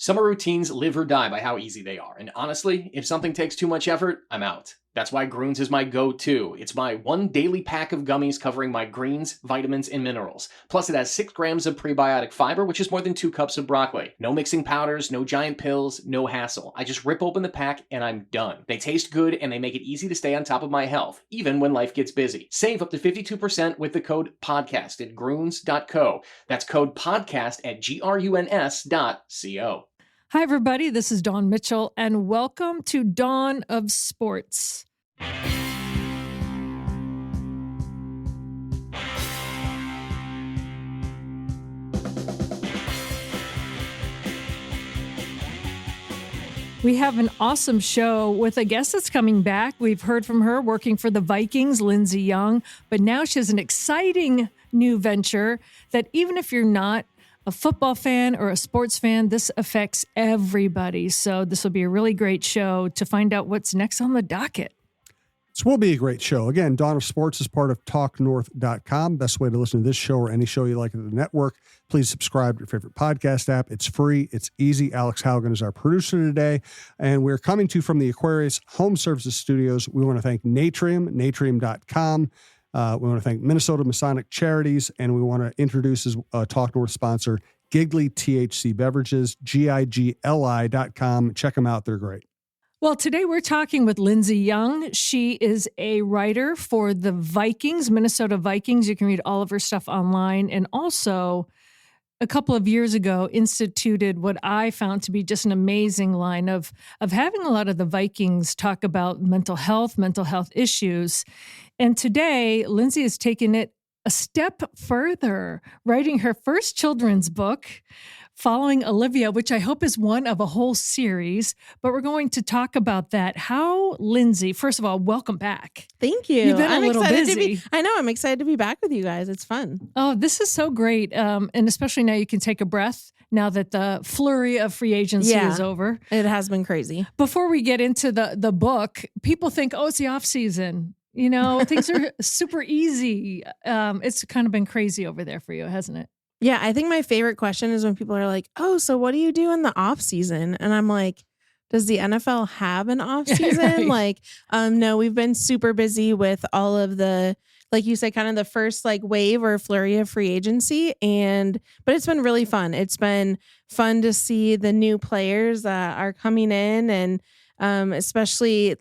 Summer routines live or die by how easy they are. And honestly, if something takes too much effort, I'm out. That's why Groons is my go-to. It's my one daily pack of gummies covering my greens, vitamins, and minerals. Plus, it has 6 grams of prebiotic fiber, which is more than 2 cups of broccoli. No mixing powders, no giant pills, no hassle. I just rip open the pack and I'm done. They taste good and they make it easy to stay on top of my health, even when life gets busy. Save up to 52% with the code PODCAST at Groons.co. That's code PODCAST at GRUNS.co. Hi, everybody. This is Dawn Mitchell, and welcome to Dawn of Sports. We have an awesome show with a guest that's coming back. We've heard from her working for the Vikings, Lindsey Young, but now she has an exciting new venture that even if you're not a football fan or a sports fan, this affects everybody. So this will be a really great show to find out what's next on the docket. This will be a great show. Again, Dawn of Sports is part of TalkNorth.com. Best way to listen to this show or any show you like at the network. Please subscribe to your favorite podcast app. It's free. It's easy. Alex Haugen is our producer today. And we're coming to you from the Aquarius Home Services Studios. We want to thank Natrium, Natrium.com. We want to thank Minnesota Masonic Charities, and we want to introduce as Talk North sponsor, Giggly THC Beverages, GIGLI.com. Check them out. They're great. Well, today we're talking with Lindsey Young. She is a writer for the Vikings, Minnesota Vikings. You can read all of her stuff online. And also, a couple of years ago, instituted what I found to be just an amazing line of having a lot of the Vikings talk about mental health issues. And today, Lindsey has taken it a step further, writing her first children's book, following Olivia, which I hope is one of a whole series. But we're going to talk about that. How, Lindsey, first of all, welcome back. Thank you. You've been a little busy. I know. I'm excited to be back with you guys. It's fun. Oh, this is so great. And especially now you can take a breath now that the flurry of free agency is over. It has been crazy. Before we get into the book, people think, oh, it's the off season. You know, things are super easy. It's kind of been crazy over there for you, hasn't it? Yeah, I think my favorite question is when people are like, oh, so what do you do in the off season? And I'm like, does the NFL have an off season? Right. No, we've been super busy with all of the, like you said, kind of the first wave or flurry of free agency. But it's been really fun. It's been fun to see the new players that are coming in, and especially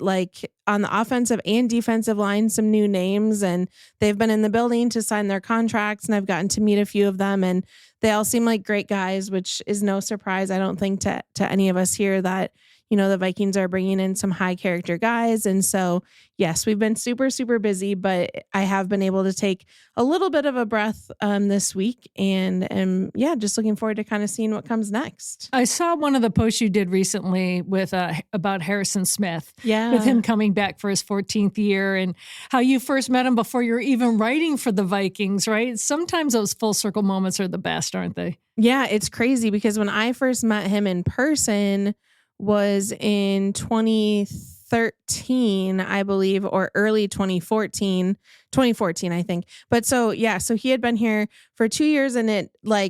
on the offensive and defensive line, some new names, and they've been in the building to sign their contracts, and I've gotten to meet a few of them, and they all seem like great guys, which is no surprise, I don't think, to any of us here that, you know, the Vikings are bringing in some high character guys. And so, yes, we've been super, super busy, but I have been able to take a little bit of a breath this week, and just looking forward to kind of seeing what comes next. I saw one of the posts you did recently with about Harrison Smith, with him coming back for his 14th year, and how you first met him before you were even writing for the Vikings, right? Sometimes those full circle moments are the best, aren't they? Yeah, it's crazy because when I first met him in person was in 2013, I believe, or early 2014, I think. But so he had been here for 2 years, and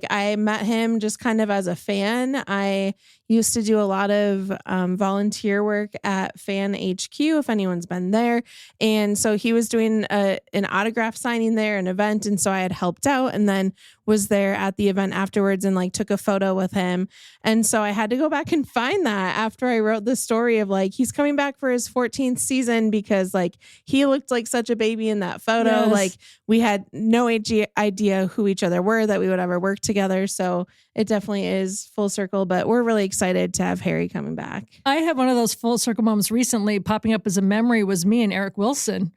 I met him just kind of as a fan. I used to do a lot of volunteer work at Fan HQ, if anyone's been there. And so he was doing an autograph signing there, an event. And so I had helped out, and then was there at the event afterwards and took a photo with him. And so I had to go back and find that after I wrote the story of he's coming back for his 14th season, because he looked like such a baby in that photo. Yes. We had no idea who each other were, that we would ever work together. So it definitely is full circle, but we're really excited to have Harry coming back. I had one of those full circle moments recently popping up as a memory was me and Eric Wilson.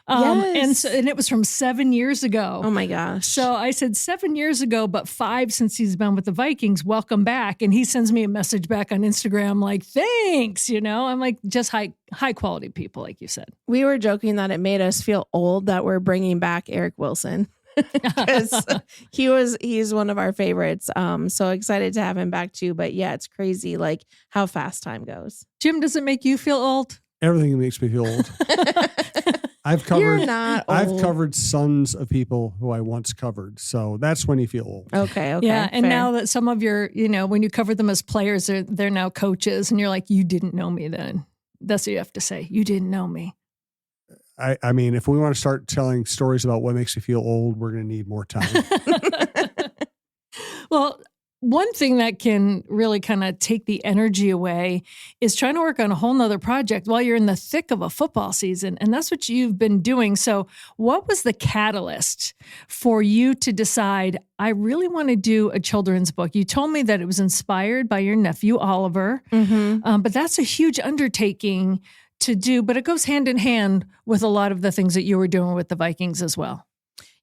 Yes. And it was from 7 years ago. Oh my gosh. So I said 7 years ago, but 5 since he's been with the Vikings. Welcome back. And he sends me a message back on Instagram like, thanks, you know, I'm like, just high quality people, like you said. We were joking that it made us feel old that we're bringing back Eric Wilson. Because he's one of our favorites. So excited to have him back too. But yeah, it's crazy how fast time goes. Jim, does it make you feel old? Everything makes me feel old. I've covered. You're not old. I've covered sons of people who I once covered. So that's when you feel old. Okay. Yeah. And fair. now that some of your, when you cover them as players, they're now coaches and you're like, you didn't know me then. That's what you have to say. You didn't know me. I mean, if we want to start telling stories about what makes me feel old, we're going to need more time. Well, one thing that can really kind of take the energy away is trying to work on a whole nother project while you're in the thick of a football season. And that's what you've been doing. So what was the catalyst for you to decide, I really want to do a children's book? You told me that it was inspired by your nephew, Oliver, but that's a huge undertaking to do, but it goes hand in hand with a lot of the things that you were doing with the Vikings as well.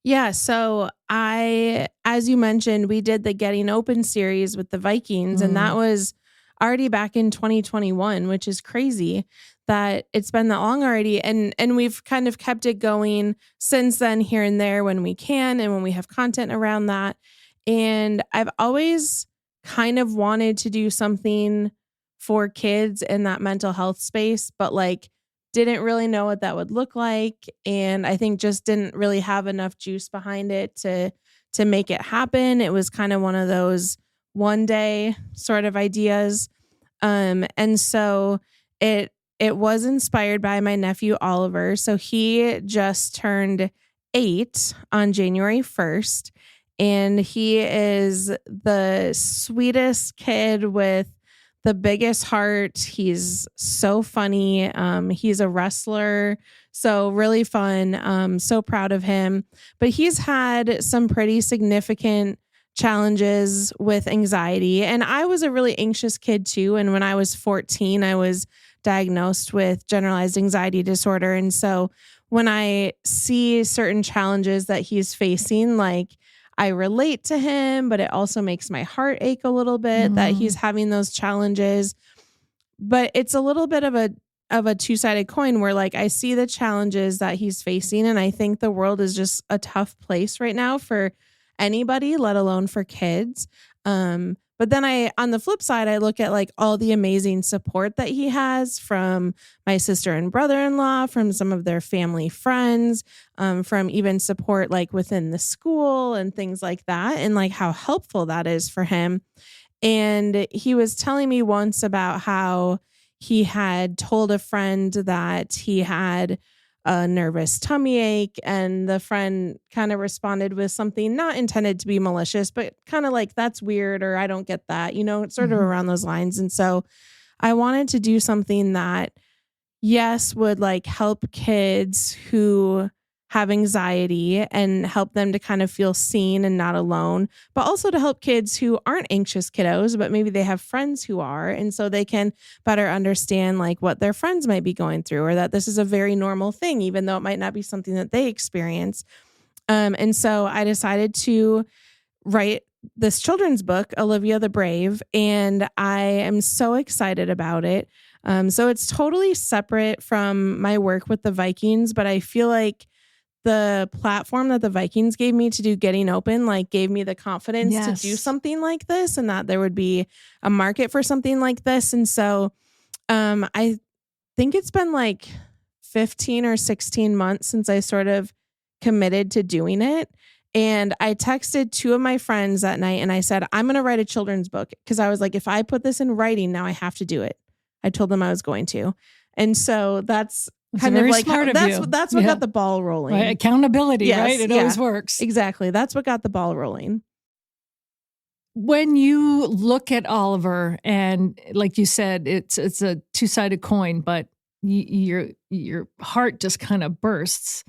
Yeah. So as you mentioned, we did the Getting Open series with the Vikings, and that was already back in 2021, which is crazy that it's been that long already. And we've kind of kept it going since then, here and there when we can, and when we have content around that. And I've always kind of wanted to do something for kids in that mental health space, but didn't really know what that would look like. And I think just didn't really have enough juice behind it to make it happen. It was kind of one of those one day sort of ideas. And so it was inspired by my nephew, Oliver. So he just turned 8 on January 1st. And he is the sweetest kid with the biggest heart. He's so funny. He's a wrestler. So really fun. So proud of him. But he's had some pretty significant challenges with anxiety. And I was a really anxious kid too. And when I was 14, I was diagnosed with generalized anxiety disorder. And so when I see certain challenges that he's facing, I relate to him, but it also makes my heart ache a little bit that he's having those challenges. But it's a little bit of a two-sided coin where I see the challenges that he's facing, and I think the world is just a tough place right now for anybody, let alone for kids. But then on the flip side, I look at all the amazing support that he has from my sister and brother-in-law, from some of their family friends, from even support within the school and things like that, and how helpful that is for him. And he was telling me once about how he had told a friend that he had a nervous tummy ache, and the friend kind of responded with something not intended to be malicious, but kind of that's weird, or I don't get that, it's sort of around those lines. And so I wanted to do something that, yes, would help kids who have anxiety and help them to kind of feel seen and not alone, but also to help kids who aren't anxious kiddos, but maybe they have friends who are. And so they can better understand what their friends might be going through, or that this is a very normal thing, even though it might not be something that they experience. And so I decided to write this children's book, Olivia the Brave, and I am so excited about it. So it's totally separate from my work with the Vikings, but I feel the platform that the Vikings gave me to do Getting Open, gave me the confidence to do something like this, and that there would be a market for something like this. And so I think it's been 15 or 16 months since I sort of committed to doing it. And I texted 2 of my friends that night and I said, I'm going to write a children's book, because I was if I put this in writing, now I have to do it. I told them I was going to. And so that's kind of smart of you. That's what got the ball rolling. Right? Accountability, right? It always works. Exactly. That's what got the ball rolling. When you look at Oliver, and like you said, it's a two-sided coin, but your heart just kind of bursts.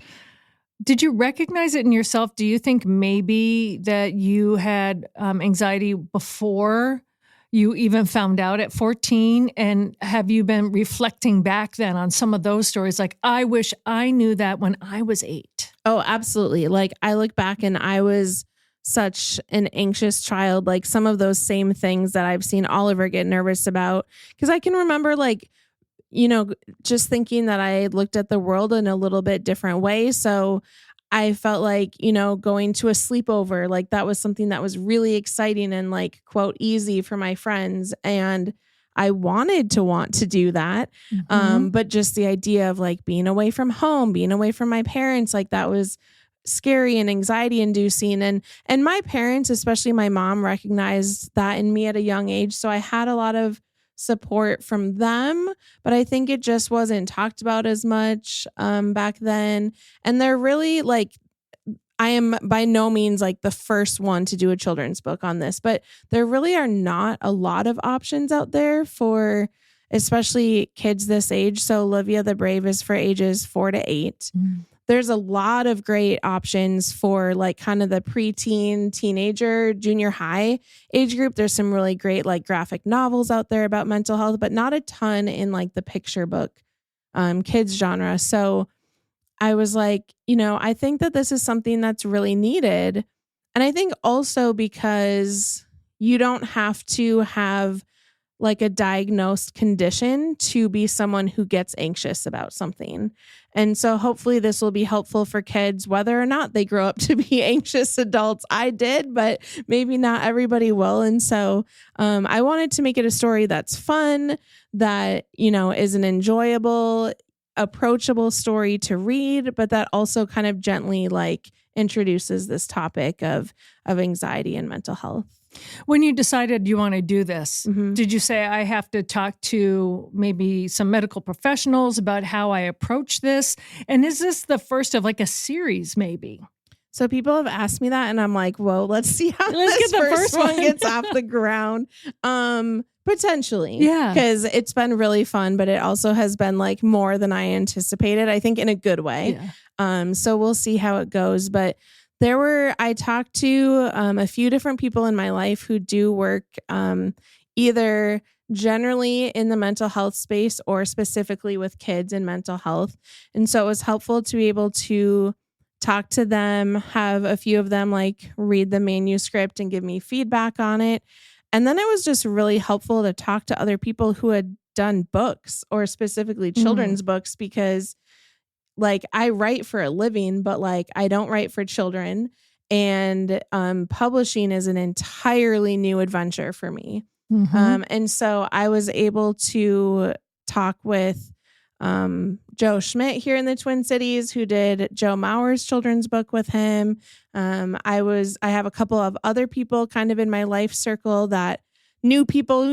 Did you recognize it in yourself? Do you think maybe that you had anxiety before you even found out at 14? And have you been reflecting back then on some of those stories? I wish I knew that when I was 8. Oh, absolutely. I look back and I was such an anxious child. Some of those same things that I've seen Oliver get nervous about, because I can remember just thinking that I looked at the world in a little bit different way. So I felt going to a sleepover, that was something that was really exciting and quote, easy for my friends. And I wanted to want to do that. But just the idea of like being away from home, being away from my parents, like that was scary and anxiety inducing. And my parents, especially my mom, recognized that in me at a young age. So I had a lot of support from them, but I think it just wasn't talked about as much back then. And they're really like, I am by no means like the first one to do a children's book on this, but there really are not a lot of options out there for especially kids this age. So Olivia the Brave is for ages 4 to 8. There's a lot of great options for like kind of the preteen, teenager, junior high age group. There's some really great like graphic novels out there about mental health, but not a ton in like the picture book kids genre. So I was like, I think that this is something that's really needed. And I think also because you don't have to have like a diagnosed condition to be someone who gets anxious about something. And so hopefully this will be helpful for kids, whether or not they grow up to be anxious adults. I did, but maybe not everybody will. And so I wanted to make it a story that's fun, that, is an enjoyable, approachable story to read, but that also kind of gently like introduces this topic of anxiety and mental health. When you decided you want to do this, did you say I have to talk to maybe some medical professionals about how I approach this? And is this the first of like a series maybe? So people have asked me that and I'm like, whoa, let's see how let's get the first one gets off the ground. Potentially. Yeah. Because it's been really fun, but it also has been like more than I anticipated, I think in a good way. Yeah. So we'll see how it goes. But I talked to a few different people in my life who do work either generally in the mental health space or specifically with kids and mental health. And so it was helpful to be able to talk to them, have a few of them like read the manuscript and give me feedback on it. And then it was just really helpful to talk to other people who had done books or specifically children's books, because like I write for a living, but like I don't write for children, and publishing is an entirely new adventure for me. And so I was able to talk with Joe Schmidt here in the Twin Cities, who did Joe Mauer's children's book with him. I have a couple of other people kind of in my life circle that knew people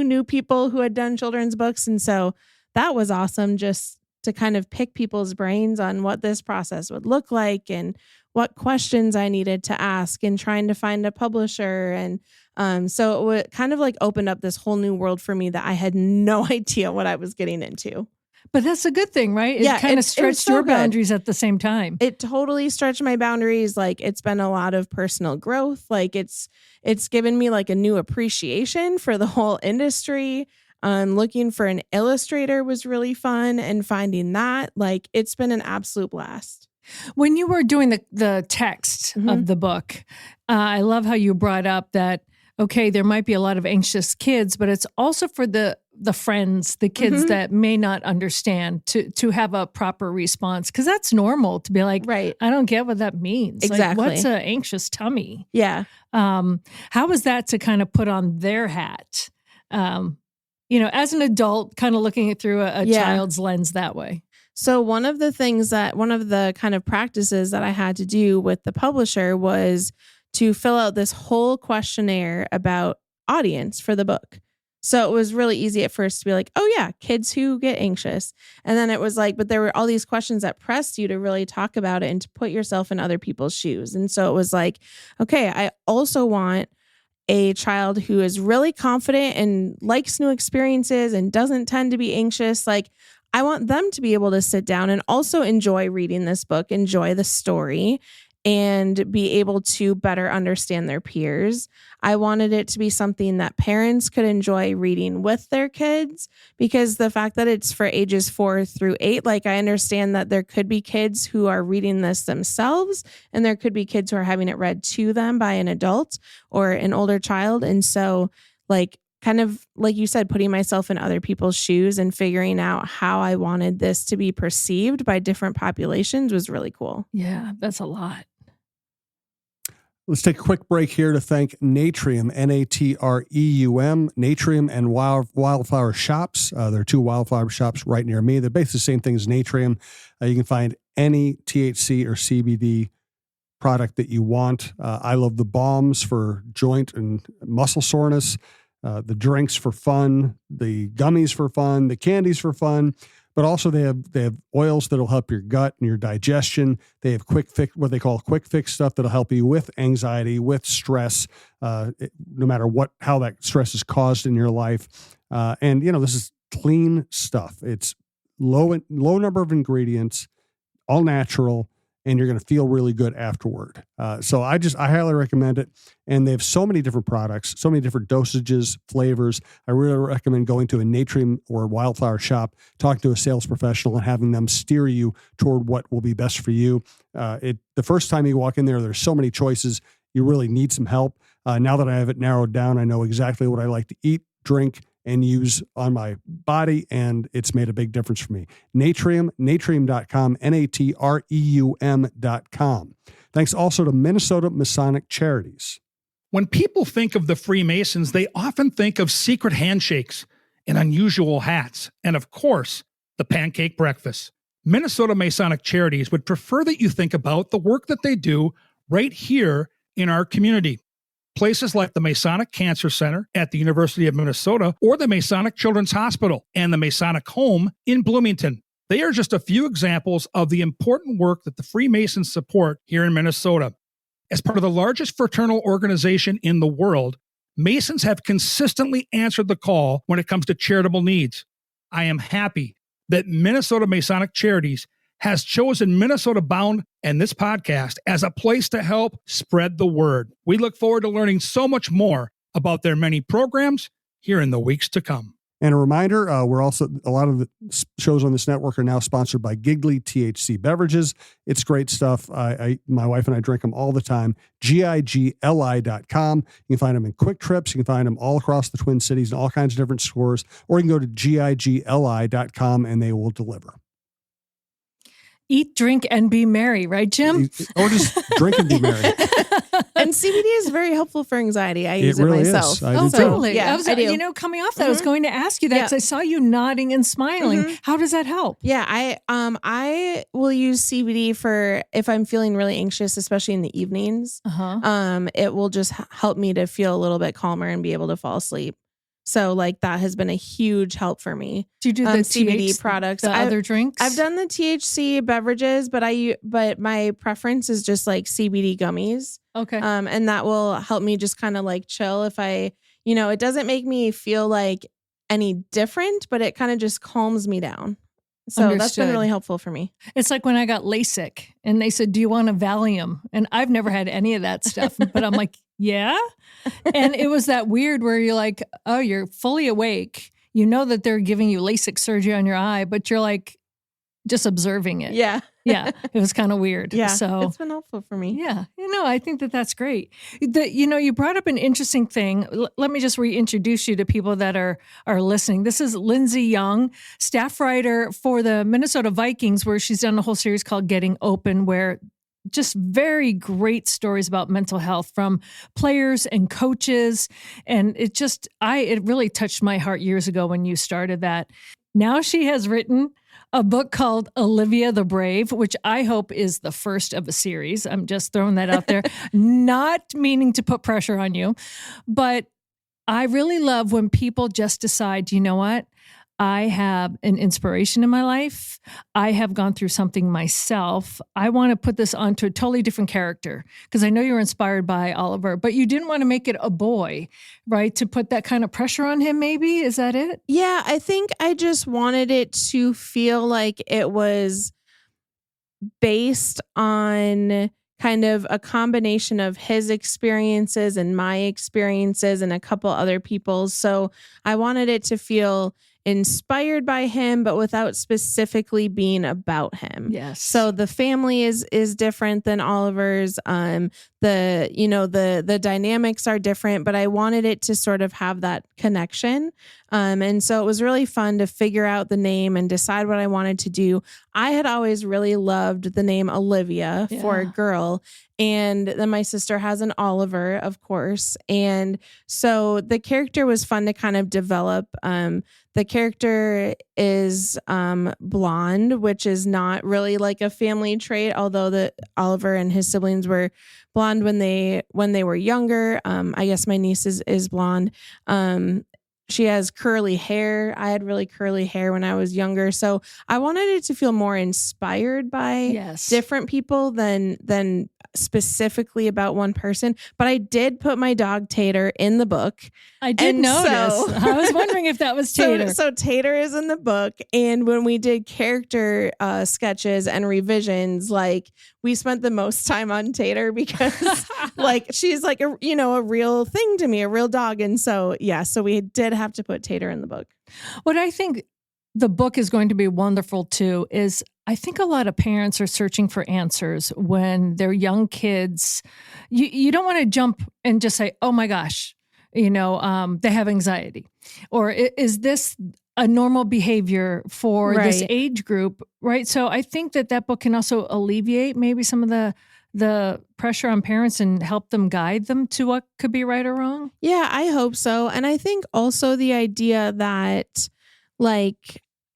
who had done children's books. And so that was awesome, just to kind of pick people's brains on what this process would look like and what questions I needed to ask, and trying to find a publisher. And so it would kind of like opened up this whole new world for me that I had no idea what I was getting into. But that's a good thing, right? It kind of stretched your boundaries at the same time. It totally stretched my boundaries. Like it's been a lot of personal growth. Like it's given me like a new appreciation for the whole industry. Looking for an illustrator was really fun, and finding that, like, it's been an absolute blast. When you were doing the text of the book, I love how you brought up that, okay, there might be a lot of anxious kids, but it's also for the friends, the kids that may not understand, to have a proper response. Because that's normal to be like, right, I don't get what that means. Exactly. Like, what's an anxious tummy? Yeah. How was that to kind of put on their hat? As an adult, kind of looking it through a child's lens that way. So one of the kind of practices that I had to do with the publisher was to fill out this whole questionnaire about audience for the book. So it was really easy at first to be like, oh yeah, kids who get anxious. And then it was like, but there were all these questions that pressed you to really talk about it and to put yourself in other people's shoes. And so it was like, okay, I also want a child who is really confident and likes new experiences and doesn't tend to be anxious. Like, I want them to be able to sit down and also enjoy reading this book, enjoy the story, and be able to better understand their peers. I wanted it to be something that parents could enjoy reading with their kids, because the fact that it's for ages 4 through 8, like I understand that there could be kids who are reading this themselves, and there could be kids who are having it read to them by an adult or an older child. And so like, kind of like you said, putting myself in other people's shoes and figuring out how I wanted this to be perceived by different populations was really cool. Yeah, that's a lot. Let's take a quick break here to thank Natrium, N-A-T-R-E-U-M, Natrium and Wildflower Shops. There are 2 wildflower shops right near me. They're basically the same thing as Natrium. You can find any THC or CBD product that you want. I love the balms for joint and muscle soreness, the drinks for fun, the gummies for fun, the candies for fun. But also they have oils that'll help your gut and your digestion. They have quick fix, what they call quick fix stuff that'll help you with anxiety, with stress, no matter how that stress is caused in your life. And this is clean stuff. It's low number of ingredients, all natural, and you're going to feel really good afterward. So I highly recommend it. And they have so many different products, so many different dosages, flavors. I really recommend going to a Natrium or Wildflower shop, talking to a sales professional and having them steer you toward what will be best for you. The first time you walk in there, there's so many choices. You really need some help. Now that I have it narrowed down, I know exactly what I like to eat, drink, and use on my body, and it's made a big difference for me. Natrium, natrium.com, Natrium.com. Thanks also to Minnesota Masonic Charities. When people think of the Freemasons, they often think of secret handshakes and unusual hats, and of course, the pancake breakfast. Minnesota Masonic Charities would prefer that you think about the work that they do right here in our community. Places like the Masonic Cancer Center at the University of Minnesota or the Masonic Children's Hospital and the Masonic Home in Bloomington. They are just a few examples of the important work that the Freemasons support here in Minnesota. As part of the largest fraternal organization in the world, Masons have consistently answered the call when it comes to charitable needs. I am happy that Minnesota Masonic Charities has chosen Minnesota Bound and this podcast as a place to help spread the word. We look forward to learning so much more about their many programs here in the weeks to come. And a reminder, we're also, a lot of the shows on this network are now sponsored by Giggly THC Beverages. It's great stuff. My wife and I drink them all the time. GIGLI.com. You can find them in Quick Trips. You can find them all across the Twin Cities in all kinds of different stores. Or you can go to GIGLI.com and they will deliver. Eat, drink, and be merry, right, Jim? Or just drink and be merry. And CBD is very helpful for anxiety. I use it really myself. Is. I do too. Totally. Yeah, I do. Coming off that, I was going to ask you that because I saw you nodding and smiling. How does that help? Yeah, I will use CBD for if I'm feeling really anxious, especially in the evenings. It will just help me to feel a little bit calmer and be able to fall asleep. So like that has been a huge help for me. Do you do the CBD products? The other drinks? I've done the THC beverages, but my preference is just like CBD gummies. Okay. And that will help me just kind of like chill if it doesn't make me feel like any different, but it kind of just calms me down. So that's been really helpful for me. It's like when I got LASIK and they said, do you want a Valium? And I've never had any of that stuff, but I'm like, yeah. And it was that weird where you're like, oh, you're fully awake. You know that they're giving you LASIK surgery on your eye, but you're like just observing it. Yeah. Yeah. It was kind of weird. Yeah. So it's been helpful for me. Yeah. I think that that's great. You brought up an interesting thing. Let me just reintroduce you to people that are listening. This is Lindsey Young, staff writer for the Minnesota Vikings, where she's done a whole series called Getting Open, where just very great stories about mental health from players and coaches. And it really touched my heart years ago when you started that. Now she has written a book called Olivia the Brave, which I hope is the first of a series. I'm just throwing that out there, not meaning to put pressure on you. But I really love when people just decide, you know what? I have an inspiration in my life. I have gone through something myself. I want to put this onto a totally different character because I know you're inspired by Oliver, but you didn't want to make it a boy, right? To put that kind of pressure on him, maybe? Is that it? Yeah, I think I just wanted it to feel like it was based on kind of a combination of his experiences and my experiences and a couple other people's. So I wanted it to feel inspired by him, but without specifically being about him. Yes. So the family is different than Oliver's. The dynamics are different, but I wanted it to sort of have that connection. And so it was really fun to figure out the name and decide what I wanted to do. I had always really loved the name Olivia for a girl. And then my sister has an Oliver, of course. And so the character was fun to kind of develop. The character is blonde, which is not really like a family trait, although the Oliver and his siblings were blonde when they were younger. I guess my niece is blonde. She has curly hair. I had really curly hair when I was younger. So I wanted it to feel more inspired by different people than specifically about one person. But I did put my dog Tater in the book. I did notice. I was wondering if that was Tater. So Tater is in the book. And when we did character sketches and revisions, like we spent the most time on Tater because like she's like a real thing to me, a real dog. And so, so we did have to put Tater in the book. What I think the book is going to be wonderful too is I think a lot of parents are searching for answers when they're young kids. You don't want to jump and just say, oh my gosh, they have anxiety. Or is this a normal behavior for this age group, right? So I think that book can also alleviate maybe some of the pressure on parents and help them guide them to what could be right or wrong. Yeah, I hope so. And I think also the idea that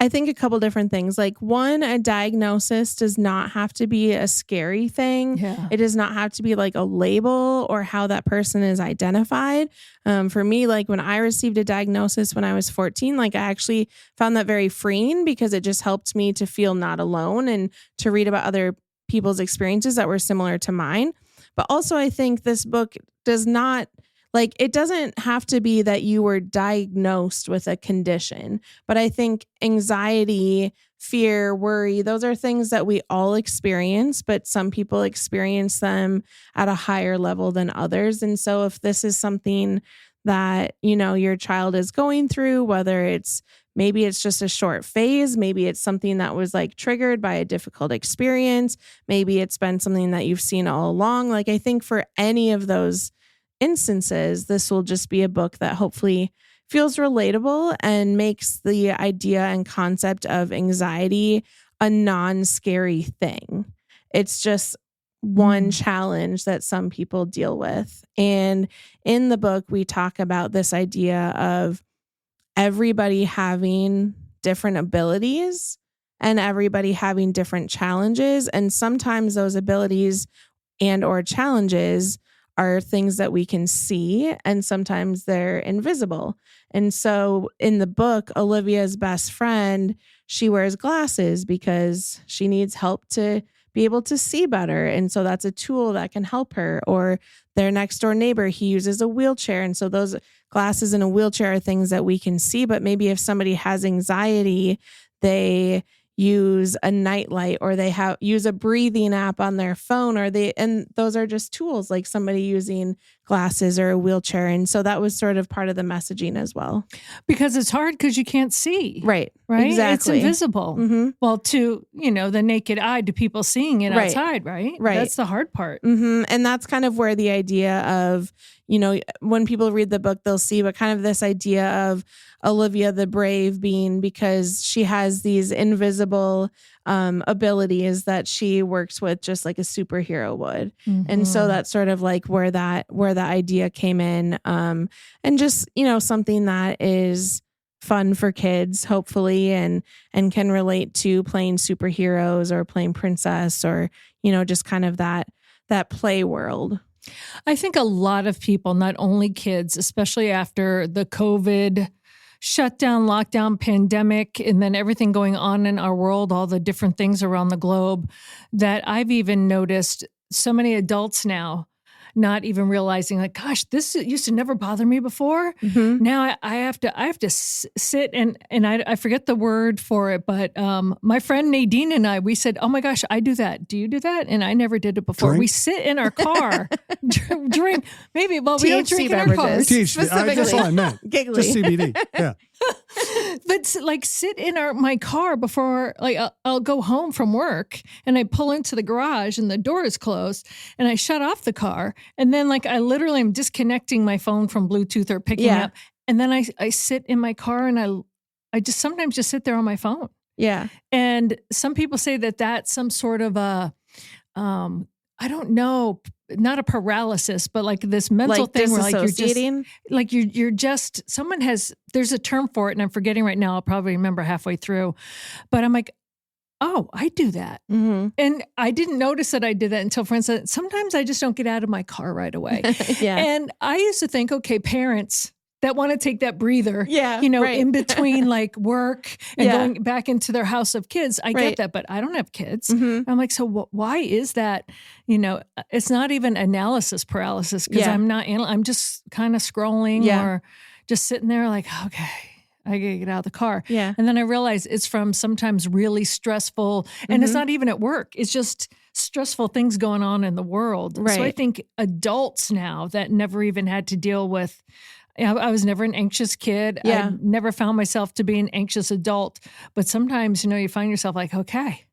I think a couple different things. Like one, a diagnosis does not have to be a scary thing. Yeah. It does not have to be like a label or how that person is identified. For me, like when I received a diagnosis when I was 14, like I actually found that very freeing because it just helped me to feel not alone and to read about other people's experiences that were similar to mine. But also I think this book does not it doesn't have to be that you were diagnosed with a condition, but I think anxiety, fear, worry, those are things that we all experience, but some people experience them at a higher level than others. And so if this is something that, your child is going through, whether maybe it's just a short phase, maybe it's something that was triggered by a difficult experience, maybe it's been something that you've seen all along. I think for any of those instances, this will just be a book that hopefully feels relatable and makes the idea and concept of anxiety a non-scary thing. It's just one challenge that some people deal with. And in the book, we talk about this idea of everybody having different abilities and everybody having different challenges. And sometimes those abilities and or challenges are things that we can see, and sometimes they're invisible. And so in the book, Olivia's best friend, she wears glasses because she needs help to be able to see better. And so that's a tool that can help her. Or their next door neighbor, he uses a wheelchair. And so those glasses in a wheelchair are things that we can see. But maybe if somebody has anxiety, they use a nightlight or they use a breathing app on their phone, and those are just tools, like somebody using glasses or a wheelchair. And so that was sort of part of the messaging as well. Because it's hard because you can't see. Right. It's Exactly. invisible. Mm-hmm. Well, to, the naked eye, to people seeing it outside, right? Right. That's the hard part. Mm-hmm. And that's kind of where the idea of, when people read the book, they'll see, but kind of this idea of Olivia the Brave being because she has these invisible abilities that she works with just like a superhero would. Mm-hmm. And so that's sort of where the idea came in. And just, something that is fun for kids, hopefully, and can relate to playing superheroes or playing princess or, just kind of that play world. I think a lot of people, not only kids, especially after the COVID shutdown, lockdown, pandemic, and then everything going on in our world, all the different things around the globe, that I've even noticed so many adults now not even realizing gosh, this used to never bother me before. Mm-hmm. Now I have to sit and I forget the word for it, but my friend Nadine and we said, oh my gosh, I do that. Do you do that? And I never did it before. Drink? We sit in our car, drink, maybe, well, we don't drink beverages. in our cars. THC, that's all I meant. Giggly. Just CBD. Yeah. But sit in my car before I'll go home from work and I pull into the garage and the door is closed and I shut off the car. And then I literally am disconnecting my phone from Bluetooth or picking up. And then I sit in my car and I just sometimes just sit there on my phone. Yeah. And some people say that that's some sort of I don't know, not a paralysis, but like this mental Like thing where like you're just there's a term for it and I'm forgetting right now. I'll probably remember halfway through, but I'm like, oh, I do that. Mm-hmm. And I didn't notice that I did that until friends said, sometimes I just don't get out of my car right away. Yeah. And I used to think, okay, parents that want to take that breather, Yeah, right. in between like work and Yeah. going back into their house of kids. I Right. get that, but I don't have kids. Mhm. I'm like, so why is that? It's not even analysis paralysis because Yeah. I'm just kind of scrolling Yeah. or just sitting there like, okay, I gotta get out of the car. Yeah. And then I realized it's from sometimes really stressful, and it's Mhm. not even at work. It's just stressful things going on in the world. So I Right. think adults now that never even had to deal with, I was never an anxious kid. Yeah. I never found myself to be an anxious adult. But sometimes, you find yourself like, okay,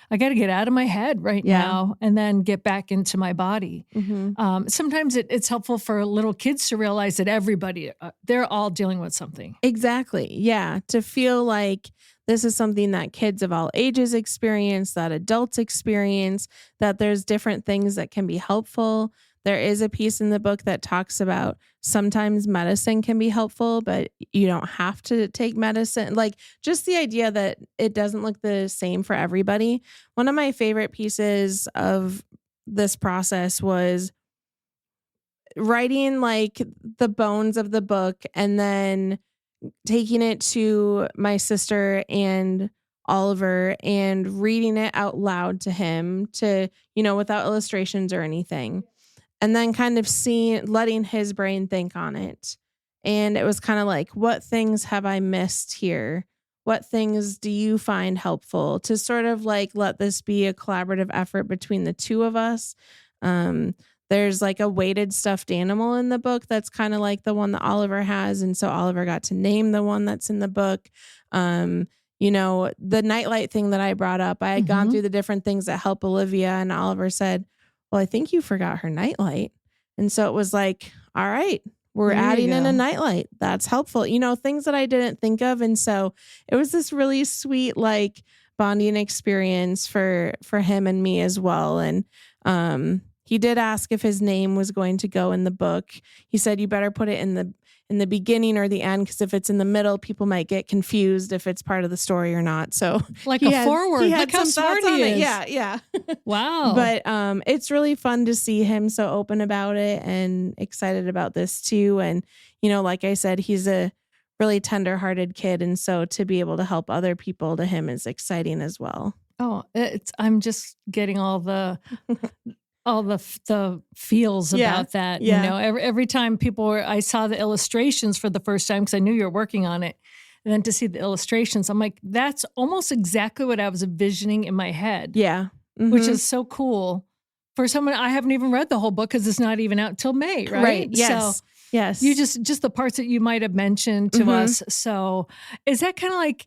I got to get out of my head right Yeah. now and then get back into my body. Mhm. Sometimes it's helpful for little kids to realize that everybody, they're all dealing with something. Exactly. Yeah. To feel like this is something that kids of all ages experience, that adults experience, that there's different things that can be helpful. There is a piece in the book that talks about sometimes medicine can be helpful, but you don't have to take medicine. Like just the idea that it doesn't look the same for everybody. One of my favorite pieces of this process was writing like the bones of the book and then taking it to my sister and Oliver and reading it out loud to him without illustrations or anything. And then kind of letting his brain think on it. And it was kind of like, what things have I missed here? What things do you find helpful to sort of like let this be a collaborative effort between the two of us? There's like a weighted stuffed animal in the book that's kind of like the one that Oliver has. And so Oliver got to name the one that's in the book. The nightlight thing that I brought up, I had gone through the different things that help Olivia, and Oliver said, well, I think you forgot her nightlight. And so it was like, all right, we're There you adding in go. a nightlight. That's helpful. Things that I didn't think of. And so it was this really sweet, like bonding experience for him and me as well. And, he did ask if his name was going to go in the book. He said, you better put it in the beginning or the end, because if it's in the middle, people might get confused if it's part of the story or not. So Like he a had- forward. he had Look how some smart thoughts on he it. is. Yeah. Wow. But it's really fun to see him so open about it and excited about this too. And, like I said, he's a really tender-hearted kid. And so to be able to help other people to him is exciting as well. Oh, I'm just getting all the feels Yeah, about that. yeah. Every time I saw the illustrations for the first time because I knew you were working on it, and then to see the illustrations, I'm like, that's almost exactly what I was envisioning in my head. Yeah. Which Mhm. is so cool for someone. I haven't even read the whole book because it's not even out until May, right? Right. Yes. So Yes. you just the parts that you might have mentioned to Mhm. us. So is that kind of like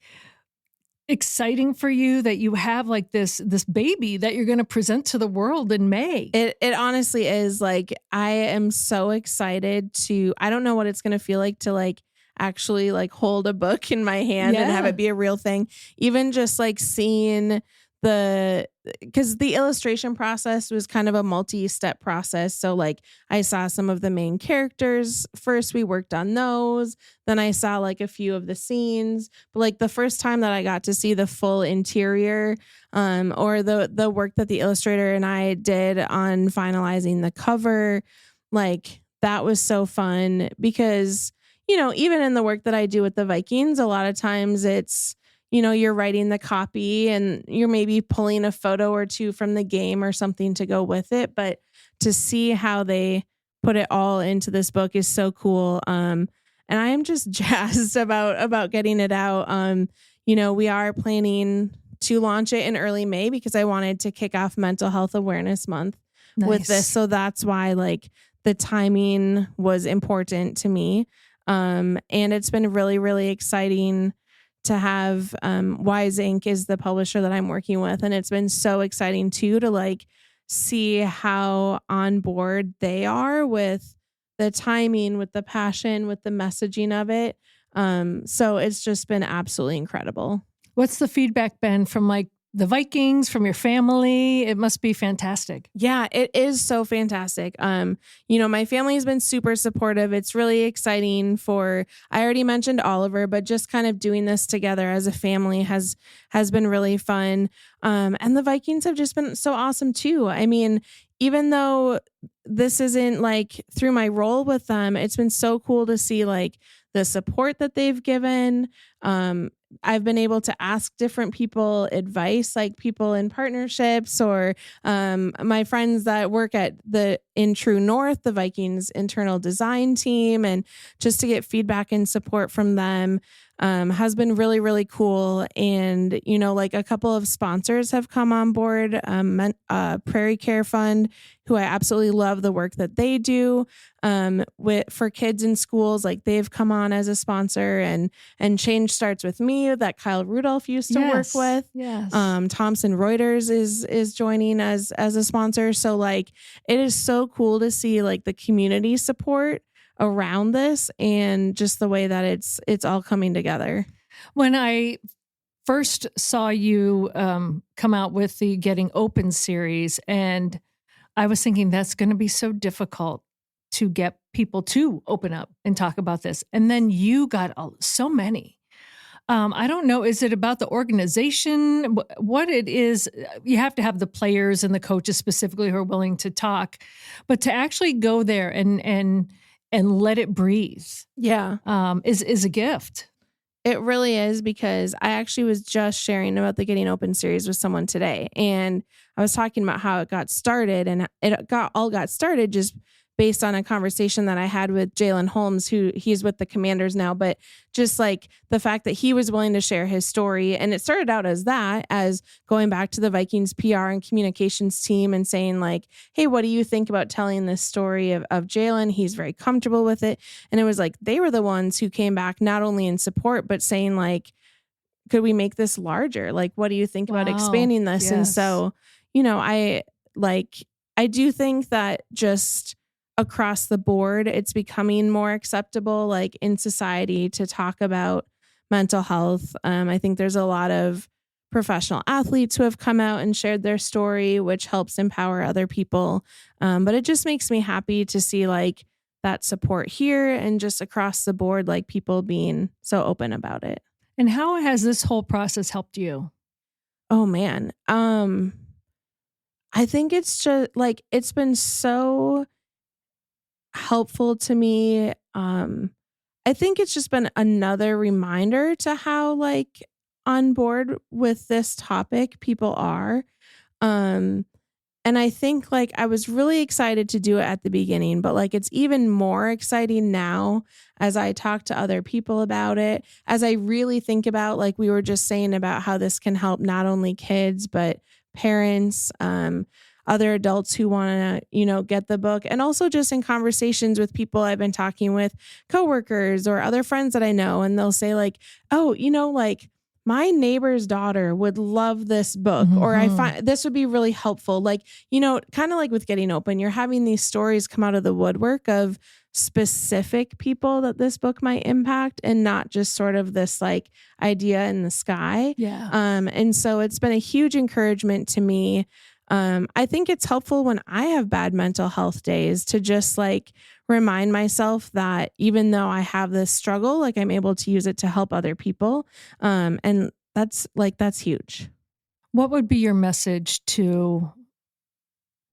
exciting for you that you have like this baby that you're going to present to the world in May? It honestly is. Like, I am so excited I don't know what it's going to feel like to like actually like hold a book in my hand and have Yeah. it be a real thing. Even just like seeing because the illustration process was kind of a multi-step process. So like I saw some of the main characters first, we worked on those. Then I saw like a few of the scenes, but like the first time that I got to see the full interior, or the work that the illustrator and I did on finalizing the cover, like that was so fun because, even in the work that I do with the Vikings, a lot of times it's, you're writing the copy and you're maybe pulling a photo or two from the game or something to go with it. But to see how they put it all into this book is so cool. And I am just jazzed about getting it out. We are planning to launch it in early May because I wanted to kick off Mental Health Awareness Month with this. So that's why like the timing was important to me. And it's been really, really exciting to have Wise Inc. is the publisher that I'm working with. And it's been so exciting too to like see how on board they are with the timing, with the passion, with the messaging of it. So it's just been absolutely incredible. What's the feedback been from like the Vikings, from your family. It must be fantastic. Yeah, it is so fantastic. My family has been super supportive. It's really exciting I already mentioned Oliver, but just kind of doing this together as a family has been really fun. And the Vikings have just been so awesome too. I mean, even though this isn't like through my role with them, it's been so cool to see like the support that they've given. I've been able to ask different people advice, like people in partnerships or my friends that work in True North, the Vikings internal design team, and just to get feedback and support from them has been really, really cool. And, like a couple of sponsors have come on board, Prairie Care Fund, who I absolutely love the work that they do for kids in schools. Like they've come on as a sponsor, and Change Starts With Me that Kyle Rudolph used to work with. Yes. Thomson Reuters is joining as a sponsor. So like, it is so cool to see like the community support around this and just the way that it's all coming together. When I first saw you come out with the Getting Open series, and I was thinking that's going to be so difficult to get people to open up and talk about this. And then you got so many. I don't know, is it about the organization? What it is, you have to have the players and the coaches specifically who are willing to talk, but to actually go there and let it breathe. Yeah. Is a gift. It really is, because I actually was just sharing about the Getting Open series with someone today. And I was talking about how it got started, and it got started just based on a conversation that I had with Jalen Holmes, who he's with the Commanders now, but just like the fact that he was willing to share his story. And it started out as going back to the Vikings PR and communications team and saying like, hey, what do you think about telling this story of Jalen? He's very comfortable with it. And it was like, they were the ones who came back not only in support, but saying like, could we make this larger? Like, what do you think about expanding this? Yes. And so, I do think that just across the board, it's becoming more acceptable, like in society, to talk about mental health. I think there's a lot of professional athletes who have come out and shared their story, which helps empower other people. But it just makes me happy to see like that support here and just across the board, like people being so open about it. And how has this whole process helped you? Oh man. I think it's just like, it's been so helpful to me. I think it's just been another reminder to how like on board with this topic people are. And I think like I was really excited to do it at the beginning, but like it's even more exciting now as I talk to other people about it, as I really think about, like we were just saying, about how this can help not only kids, but parents, other adults who want to, get the book, and also just in conversations with people I've been talking with, coworkers or other friends that I know, and they'll say like, oh, like my neighbor's daughter would love this book, or I find this would be really helpful. Like, kind of like with Getting Open, you're having these stories come out of the woodwork of specific people that this book might impact, and not just sort of this like idea in the sky. Yeah. And so it's been a huge encouragement to me. I think it's helpful when I have bad mental health days to just like remind myself that even though I have this struggle, like I'm able to use it to help other people. And that's huge. What would be your message to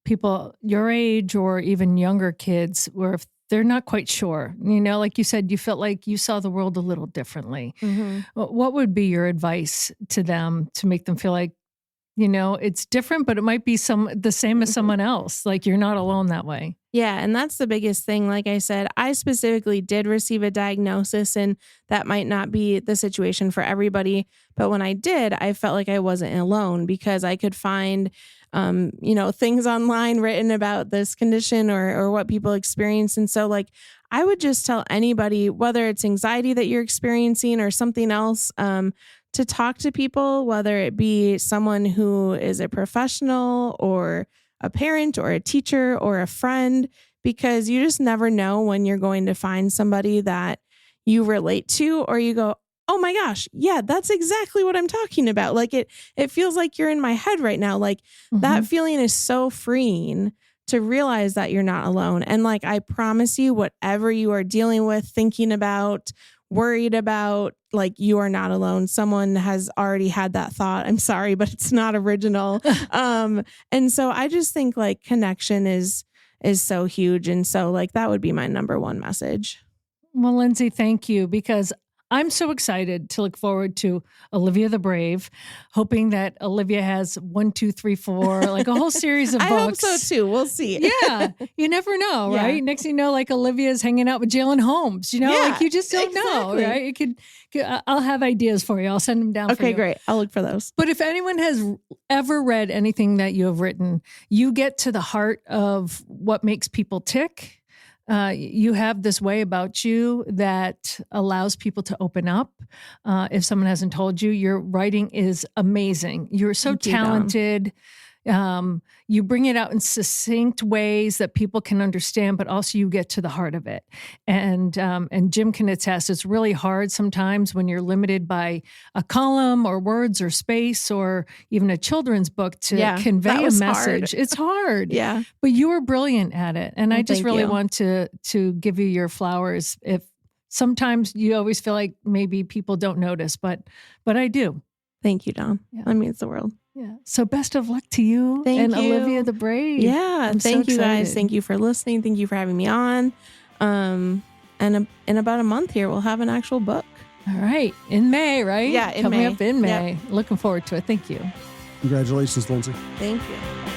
people your age or even younger kids where if they're not quite sure, like you said, you felt like you saw the world a little differently. Mm-hmm. What would be your advice to them to make them feel like, it's different, but it might be the same as someone else. Like you're not alone that way. Yeah. And that's the biggest thing. Like I said, I specifically did receive a diagnosis, and that might not be the situation for everybody. But when I did, I felt like I wasn't alone, because I could find, things online written about this condition or what people experience. And so like, I would just tell anybody, whether it's anxiety that you're experiencing or something else, to talk to people, whether it be someone who is a professional or a parent or a teacher or a friend, because you just never know when you're going to find somebody that you relate to, or you go, oh my gosh, yeah, that's exactly what I'm talking about. Like it feels like you're in my head right now. Like that feeling is so freeing to realize that you're not alone. And like, I promise you, whatever you are dealing with, thinking about, worried about, like, you are not alone. Someone has already had that thought. I'm sorry, but it's not original. And so I just think like connection is so huge. And so like, that would be my number one message. Well, Lindsey, thank you, because I'm so excited to look forward to Olivia the Brave, hoping that Olivia has 1, 2, 3, 4, like a whole series of books. I hope so too. We'll see. Yeah. You never know, Yeah. right? Next thing you know, like Olivia's hanging out with Jalen Holmes, Yeah, like you just don't know, exactly. right? It could, I'll have ideas for you. I'll send them down for you. Okay, great. I'll look for those. But if anyone has ever read anything that you have written, you get to the heart of what makes people tick. You have this way about you that allows people to open up. If someone hasn't told you, your writing is amazing. You're so Thank you, Dawn. talented. You bring it out in succinct ways that people can understand, but also you get to the heart of it. And Jim can attest, it's really hard sometimes when you're limited by a column or words or space or even a children's book to convey that a was message. hard. It's hard. Yeah. But you are brilliant at it. And I just thank really you. want to give you your flowers. If sometimes you always feel like maybe people don't notice, but I do. Thank you, Dawn. Yeah. That means the world. Yeah. So best of luck to you Thank and you. Olivia the Brave. Yeah. I'm so Thank you guys. excited. Thank you for listening. Thank you for having me on. And in about a month here, we'll have an actual book. All right. In May, right? Yeah, in Coming May. up in May. Looking forward to it. Thank you. Congratulations, Lindsey. Thank you.